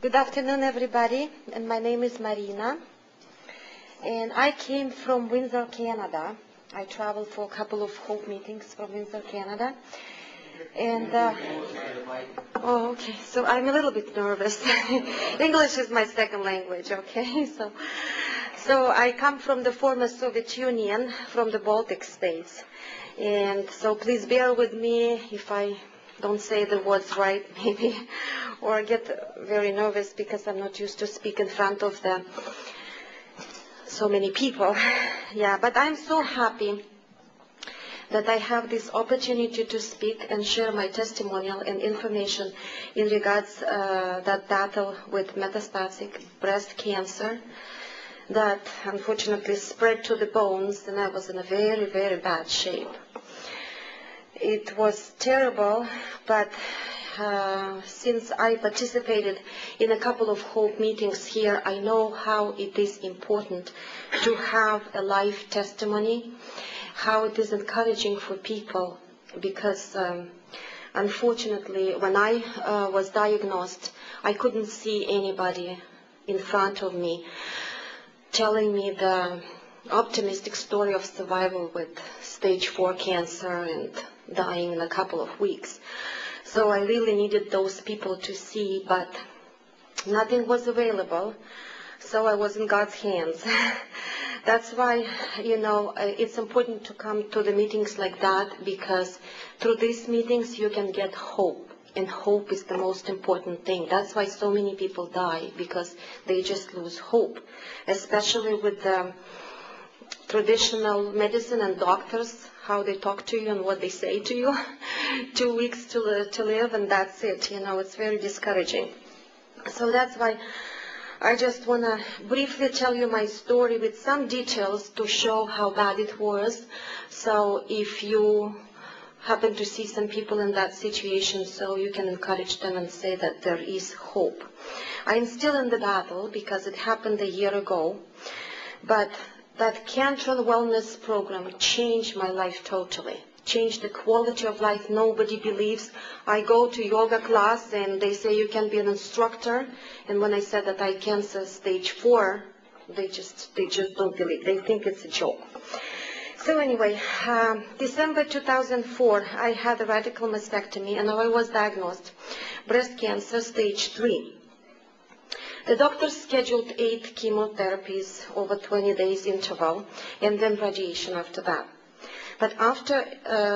Good afternoon, everybody, and my name is Marina, and I came from Windsor, Canada. I traveled for a couple of Hope meetings from Windsor, Canada, and oh, okay, so I'm a little bit nervous. English is my second language, okay, so I come from the former Soviet Union, from the Baltic states, and so please bear with me if I don't say the words right, maybe, or get very nervous because I'm not used to speak in front of so many people. Yeah, but I'm so happy that I have this opportunity to speak and share my testimonial and information in regards that battle with metastatic breast cancer that unfortunately spread to the bones, and I was in a very, very bad shape. It was terrible, but since I participated in a couple of Hope meetings here, I know how it is important to have a life testimony, how it is encouraging for people, because unfortunately when I was diagnosed, I couldn't see anybody in front of me telling me the optimistic story of survival with stage 4 cancer and dying in a couple of weeks. So I really needed those people to see, but nothing was available, so I was in God's hands. That's why, it's important to come to the meetings like that, because through these meetings you can get hope, and hope is the most important thing. That's why so many people die, because they just lose hope, especially with the traditional medicine and doctors, how they talk to you and what they say to you. 2 weeks to live, and that's it. It's very discouraging. So that's why I just want to briefly tell you my story with some details to show how bad it was. So if you happen to see some people in that situation, so you can encourage them and say that there is hope. I'm still in the battle because it happened a year ago, but that Cantron Wellness program changed my life totally, changed the quality of life. Nobody believes. I go to yoga class and they say you can be an instructor, and when I said that I cancer stage 4, they just don't believe. They think it's a joke. So anyway, December 2004, I had a radical mastectomy, and I was diagnosed breast cancer stage 3. The doctor scheduled 8 chemotherapies over 20 days interval, and then radiation after that. But after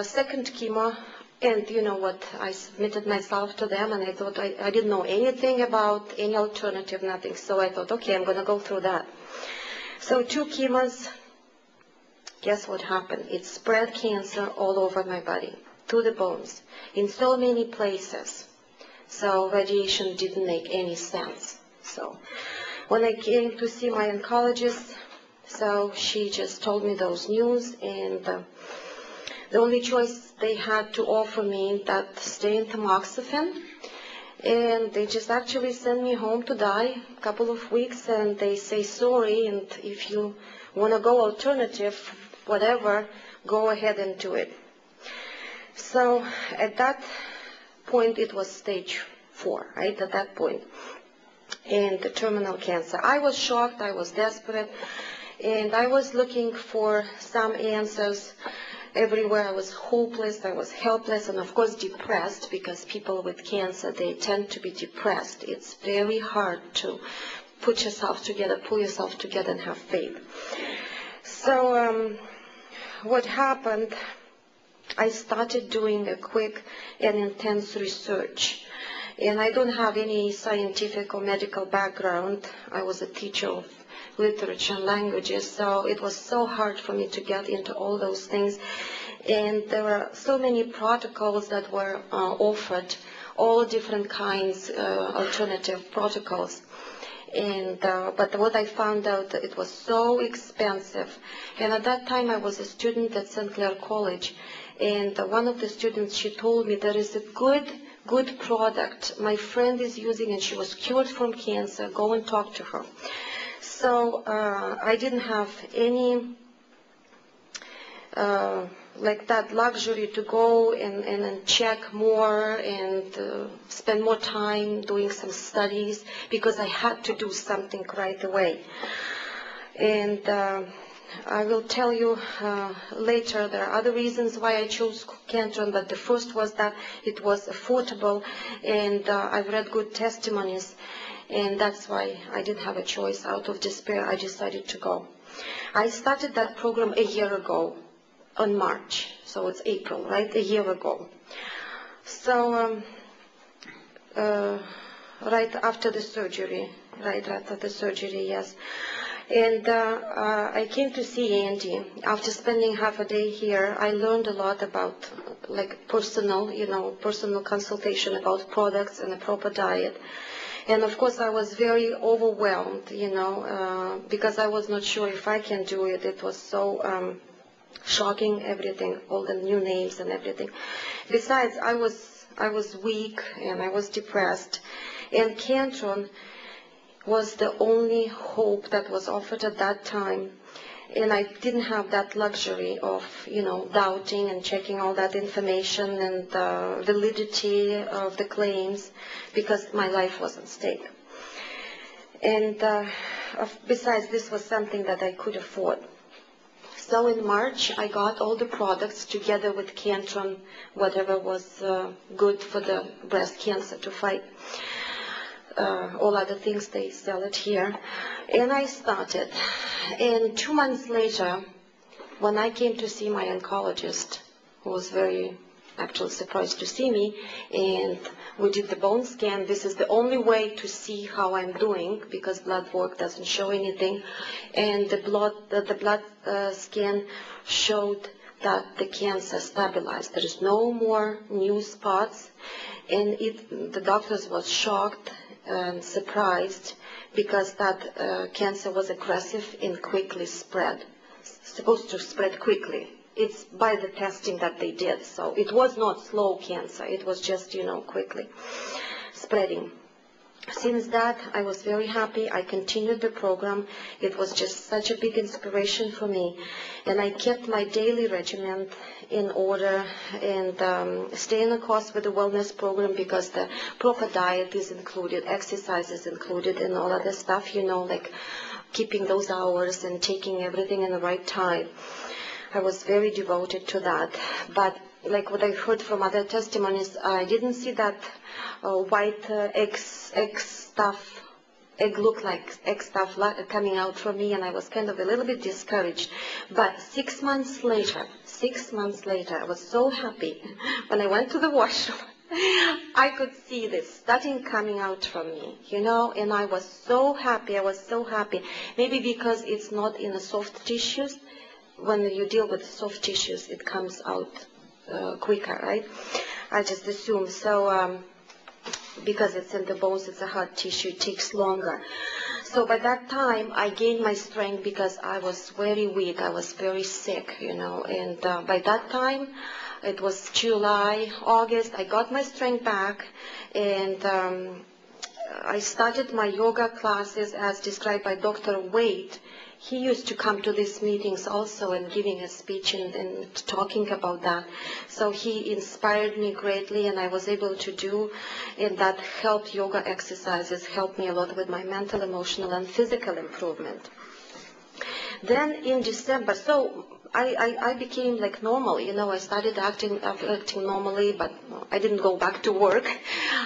second chemo, and you know what, I submitted myself to them, and I thought I didn't know anything about any alternative, nothing. So I thought, okay, I'm going to go through that. So 2 chemos, guess what happened? It spread cancer all over my body, to the bones, in so many places. So radiation didn't make any sense. So when I came to see my oncologist, so she just told me those news, and the only choice they had to offer me that stay in tamoxifen, and they just actually sent me home to die a couple of weeks, and they say sorry, and if you want to go alternative, whatever, go ahead and do it. So at that point it was stage 4, right, at that point, and the terminal cancer. I was shocked, I was desperate, and I was looking for some answers everywhere. I was hopeless, I was helpless, and of course depressed, because people with cancer, they tend to be depressed. It's very hard to put yourself together, pull yourself together, and have faith. So what happened, I started doing a quick and intense research. And I don't have any scientific or medical background. I was a teacher of literature and languages, so it was so hard for me to get into all those things. And there were so many protocols that were offered, all different kinds, alternative protocols. And but what I found out, it was so expensive. And at that time I was a student at St. Clair College, and one of the students, she told me there is a good product my friend is using, and she was cured from cancer, go and talk to her. So I didn't have any like that luxury to go and check more and spend more time doing some studies, because I had to do something right away. And I will tell you later, there are other reasons why I chose cantron, but the first was that it was affordable, and I've read good testimonies, and that's why I didn't have a choice. Out of despair, I decided to go. I started that program a year ago on March, so it's April, right? A year ago. So right after the surgery, yes. And I came to see Andy. After spending half a day here, I learned a lot about like personal consultation about products and a proper diet. And of course I was very overwhelmed, because I was not sure if I can do it. It was so shocking, everything, all the new names and everything. Besides, I was weak and I was depressed. And cantron was the only hope that was offered at that time, and I didn't have that luxury of doubting and checking all that information and the validity of the claims, because my life was at stake. And besides, this was something that I could afford. So in March, I got all the products together with cantron, whatever was good for the breast cancer to fight. All other things, they sell it here. And I started. And 2 months later, when I came to see my oncologist, who was very actually surprised to see me, and we did the bone scan. This is the only way to see how I'm doing, because blood work doesn't show anything. And the blood scan showed that the cancer stabilized. There is no more new spots. And the doctors was shocked and surprised, because that cancer was aggressive and quickly spread. Supposed to spread quickly. It's by the testing that they did. So it was not slow cancer. It was just, quickly spreading. Since that, I was very happy. I continued the program. It was just such a big inspiration for me. And I kept my daily regimen in order and stay on course with the wellness program, because the proper diet is included, exercise is included, and all other stuff, like keeping those hours and taking everything in the right time. I was very devoted to that. But like what I heard from other testimonies, I didn't see that white egg look like egg stuff coming out from me, and I was kind of a little bit discouraged. But 6 months later, I was so happy. When I went to the washroom, I could see this starting coming out from me, and I was so happy. Maybe because it's not in the soft tissues. When you deal with soft tissues, it comes out quicker, right? I just assume. So because it's in the bones, it's a hard tissue, it takes longer. So by that time, I gained my strength, because I was very weak, I was very sick, and by that time, it was July, August, I got my strength back, and I started my yoga classes as described by Dr. Wade. He used to come to these meetings also and giving a speech and talking about that. So he inspired me greatly, and I was able to do, and that helped. Yoga exercises helped me a lot with my mental, emotional, and physical improvement. Then in December, so I became like normal, I started acting normally, but I didn't go back to work.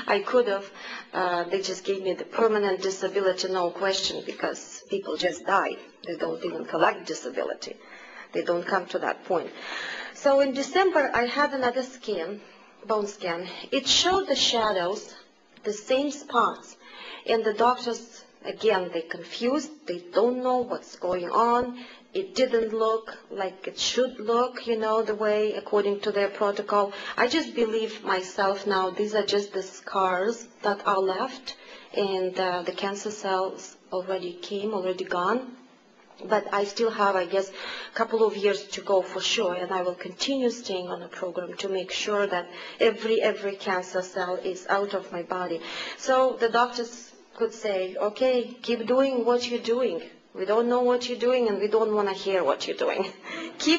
I could have. They just gave me the permanent disability, no question, because people just die. They don't even collect disability. They don't come to that point. So in December, I had another scan, bone scan. It showed the shadows, the same spots, and the doctors, again, they're confused. They don't know what's going on. It didn't look like it should look, the way according to their protocol. I just believe myself now, these are just the scars that are left, and the cancer cells already gone. But I still have, I guess, a couple of years to go for sure, and I will continue staying on the program to make sure that every cancer cell is out of my body. So the doctors could say, okay, keep doing what you're doing. We don't know what you're doing, and we don't want to hear what you're doing. Keep